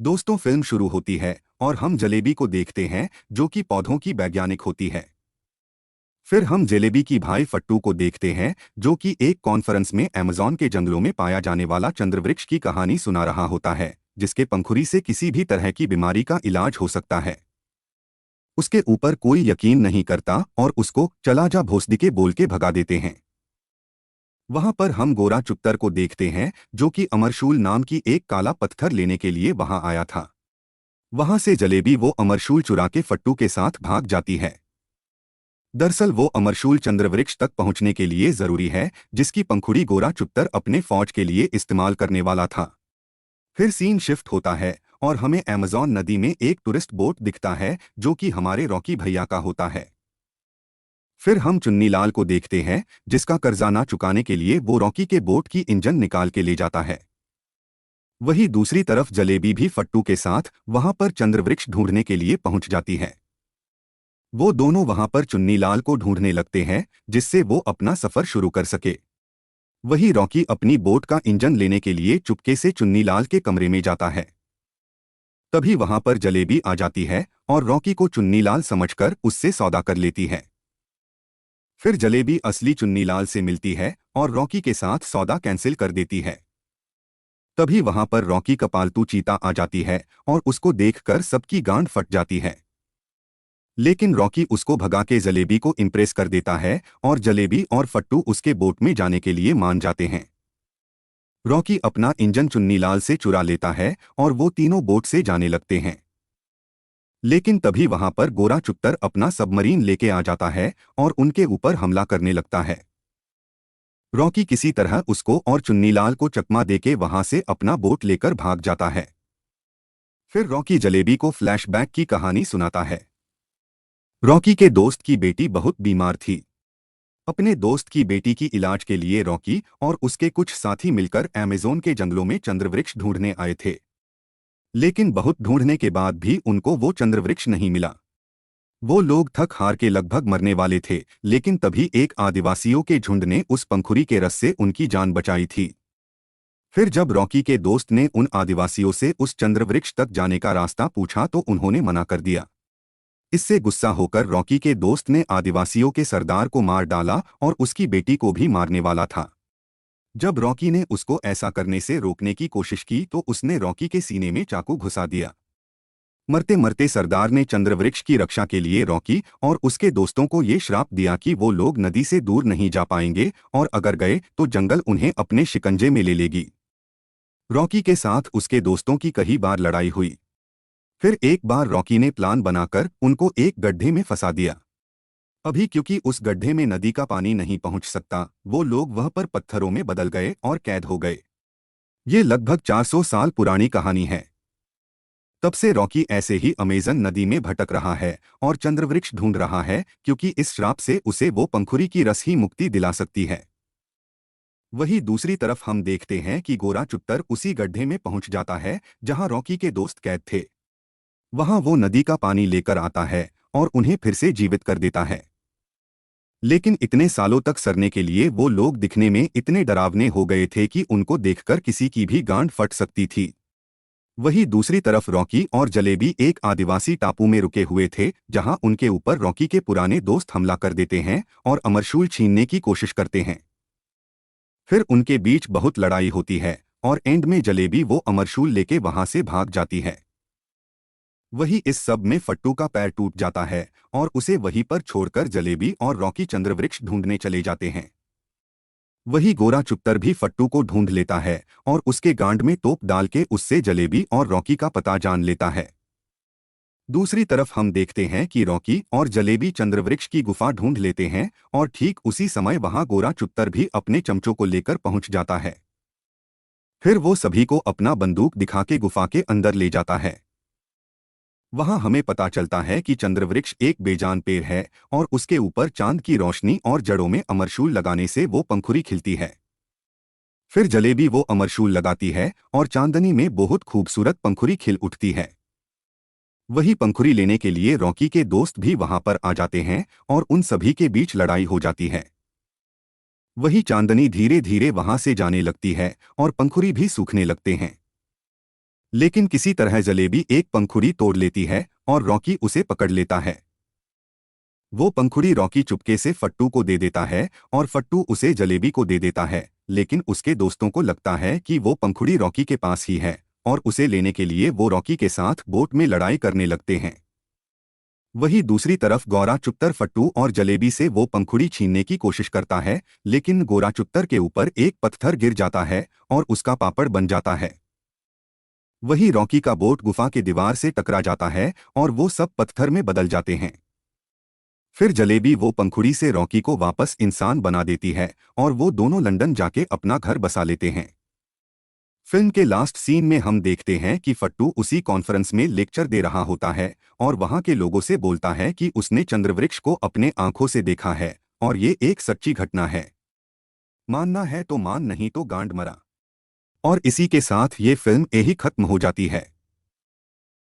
दोस्तों, फिल्म शुरू होती है और हम जलेबी को देखते हैं जो कि पौधों की वैज्ञानिक होती है। फिर हम जलेबी की भाई फट्टू को देखते हैं जो कि एक कॉन्फ्रेंस में अमेज़न के जंगलों में पाया जाने वाला चंद्रवृक्ष की कहानी सुना रहा होता है, जिसके पंखुड़ी से किसी भी तरह की बीमारी का इलाज हो सकता है। उसके ऊपर कोई यकीन नहीं करता और उसको चला जा भोसडीके बोल के भगा देते हैं। वहां पर हम गोरा चुत्तर को देखते हैं जो कि अमरशूल नाम की एक काला पत्थर लेने के लिए वहां आया था। वहां से जलेबी वो अमरशूल चुरा के फट्टू के साथ भाग जाती है। दरअसल वो अमरशूल चंद्रवृक्ष तक पहुंचने के लिए जरूरी है, जिसकी पंखुड़ी गोरा चुत्तर अपने फौज के लिए इस्तेमाल करने वाला था। फिर सीन शिफ्ट होता है और हमें अमेज़न नदी में एक टूरिस्ट बोट दिखता है जो कि हमारे रॉकी भैया का होता है। फिर हम चुन्नीलाल को देखते हैं जिसका कर्जा ना चुकाने के लिए वो रॉकी के बोट की इंजन निकाल के ले जाता है। वहीं दूसरी तरफ जलेबी भी फट्टू के साथ वहां पर चंद्रवृक्ष ढूंढने के लिए पहुंच जाती है। वो दोनों वहां पर चुन्नीलाल को ढूंढने लगते हैं जिससे वो अपना सफर शुरू कर सके। वही रॉकी अपनी बोट का इंजन लेने के लिए चुपके से चुन्नीलाल के कमरे में जाता है। तभी वहां पर जलेबी आ जाती है और रॉकी को चुन्नीलाल समझकर उससे सौदा कर लेती है। फिर जलेबी असली चुन्नीलाल से मिलती है और रॉकी के साथ सौदा कैंसिल कर देती है। तभी वहां पर रॉकी का पालतू चीता आ जाती है और उसको देखकर सबकी गांड फट जाती है। लेकिन रॉकी उसको भगा के जलेबी को इम्प्रेस कर देता है और जलेबी और फट्टू उसके बोट में जाने के लिए मान जाते हैं। रॉकी अपना इंजन चुन्नीलाल से चुरा लेता है और वो तीनों बोट से जाने लगते हैं। लेकिन तभी वहां पर गोरा चुत्तर अपना सबमरीन लेके आ जाता है और उनके ऊपर हमला करने लगता है। रॉकी किसी तरह उसको और चुन्नीलाल को चकमा देके वहां से अपना बोट लेकर भाग जाता है। फिर रॉकी जलेबी को फ्लैशबैक की कहानी सुनाता है। रॉकी के दोस्त की बेटी बहुत बीमार थी। अपने दोस्त की बेटी की इलाज के लिए रॉकी और उसके कुछ साथी मिलकर अमेज़न के जंगलों में चंद्रवृक्ष ढूंढने आए थे। लेकिन बहुत ढूंढने के बाद भी उनको वो चंद्रवृक्ष नहीं मिला। वो लोग थक हार के लगभग मरने वाले थे, लेकिन तभी एक आदिवासियों के झुंड ने उस पंखुड़ी के रस से उनकी जान बचाई थी। फिर जब रॉकी के दोस्त ने उन आदिवासियों से उस चंद्रवृक्ष तक जाने का रास्ता पूछा तो उन्होंने मना कर दिया। इससे गुस्सा होकर रॉकी के दोस्त ने आदिवासियों के सरदार को मार डाला और उसकी बेटी को भी मारने वाला था। जब रॉकी ने उसको ऐसा करने से रोकने की कोशिश की तो उसने रॉकी के सीने में चाकू घुसा दिया। मरते मरते सरदार ने चंद्रवृक्ष की रक्षा के लिए रॉकी और उसके दोस्तों को ये श्राप दिया कि वो लोग नदी से दूर नहीं जा पाएंगे और अगर गए तो जंगल उन्हें अपने शिकंजे में ले लेगी। रॉकी के साथ उसके दोस्तों की कई बार लड़ाई हुई। फिर एक बार रॉकी ने प्लान बनाकर उनको एक गड्ढे में फंसा दिया। अभी क्योंकि उस गड्ढे में नदी का पानी नहीं पहुंच सकता, वो लोग वह पर पत्थरों में बदल गए और कैद हो गए। ये लगभग 400 साल पुरानी कहानी है। तब से रॉकी ऐसे ही अमेज़न नदी में भटक रहा है और चंद्रवृक्ष ढूंढ रहा है, क्योंकि इस श्राप से उसे वो पंखुड़ी की रस ही मुक्ति दिला सकती है। वहीं दूसरी तरफ हम देखते हैं कि गोरा चुत्तर उसी गड्ढे में पहुंच जाता है जहां रॉकी के दोस्त कैद थे। वहां वो नदी का पानी लेकर आता है और उन्हें फिर से जीवित कर देता है। लेकिन इतने सालों तक सरने के लिए वो लोग दिखने में इतने डरावने हो गए थे कि उनको देखकर किसी की भी गांड फट सकती थी। वहीं दूसरी तरफ रॉकी और जलेबी एक आदिवासी टापू में रुके हुए थे जहां उनके ऊपर रॉकी के पुराने दोस्त हमला कर देते हैं और अमरशूल छीनने की कोशिश करते हैं। फिर उनके बीच बहुत लड़ाई होती है और एंड में जलेबी वो अमरशूल लेके वहां से भाग जाती है। वही इस सब में फट्टू का पैर टूट जाता है और उसे वहीं पर छोड़कर जलेबी और रॉकी चंद्रवृक्ष ढूंढने चले जाते हैं। वही गोरा चुत्तर भी फट्टू को ढूंढ लेता है और उसके गांड में तोप डाल के उससे जलेबी और रॉकी का पता जान लेता है। दूसरी तरफ हम देखते हैं कि रॉकी और जलेबी चंद्रवृक्ष की गुफा ढूंढ लेते हैं और ठीक उसी समय वहां गोरा चुत्तर भी अपने चमचों को लेकर पहुंच जाता है। फिर वो सभी को अपना बंदूक दिखा के गुफा के अंदर ले जाता है। वहां हमें पता चलता है कि चंद्रवृक्ष एक बेजान पेड़ है और उसके ऊपर चांद की रोशनी और जड़ों में अमरशूल लगाने से वो पंखुड़ी खिलती है। फिर जलेबी वो अमरशूल लगाती है और चांदनी में बहुत खूबसूरत पंखुड़ी खिल उठती है। वही पंखुड़ी लेने के लिए रॉकी के दोस्त भी वहां पर आ जाते हैं और उन सभी के बीच लड़ाई हो जाती है। वही चांदनी धीरे धीरे वहां से जाने लगती है और पंखुड़ी भी सूखने लगते हैं। लेकिन किसी तरह जलेबी एक पंखुड़ी तोड़ लेती है और रॉकी उसे पकड़ लेता है। वो पंखुड़ी रॉकी चुपके से फट्टू को दे देता है और फट्टू उसे जलेबी को दे देता है, लेकिन उसके दोस्तों को लगता है कि वो पंखुड़ी रॉकी के पास ही है और उसे लेने के लिए वो रॉकी के साथ बोट में लड़ाई करने लगते हैं। वहीं दूसरी तरफ गोरा चुत्तर फट्टू और जलेबी से वो पंखुड़ी छीनने की कोशिश करता है, लेकिन गोरा चुत्तर के ऊपर एक पत्थर गिर जाता है और उसका पापड़ बन जाता है। वहीं रॉकी का बोट गुफा के दीवार से टकरा जाता है और वो सब पत्थर में बदल जाते हैं। फिर जलेबी वो पंखुड़ी से रॉकी को वापस इंसान बना देती है और वो दोनों लंदन जाके अपना घर बसा लेते हैं। फिल्म के लास्ट सीन में हम देखते हैं कि फट्टू उसी कॉन्फ्रेंस में लेक्चर दे रहा होता है और वहां के लोगों से बोलता है कि उसने चंद्रवृक्ष को अपने आंखों से देखा है और ये एक सच्ची घटना है। मानना है तो मान, नहीं तो गांड मरा। और इसी के साथ ये फिल्म यही खत्म हो जाती है।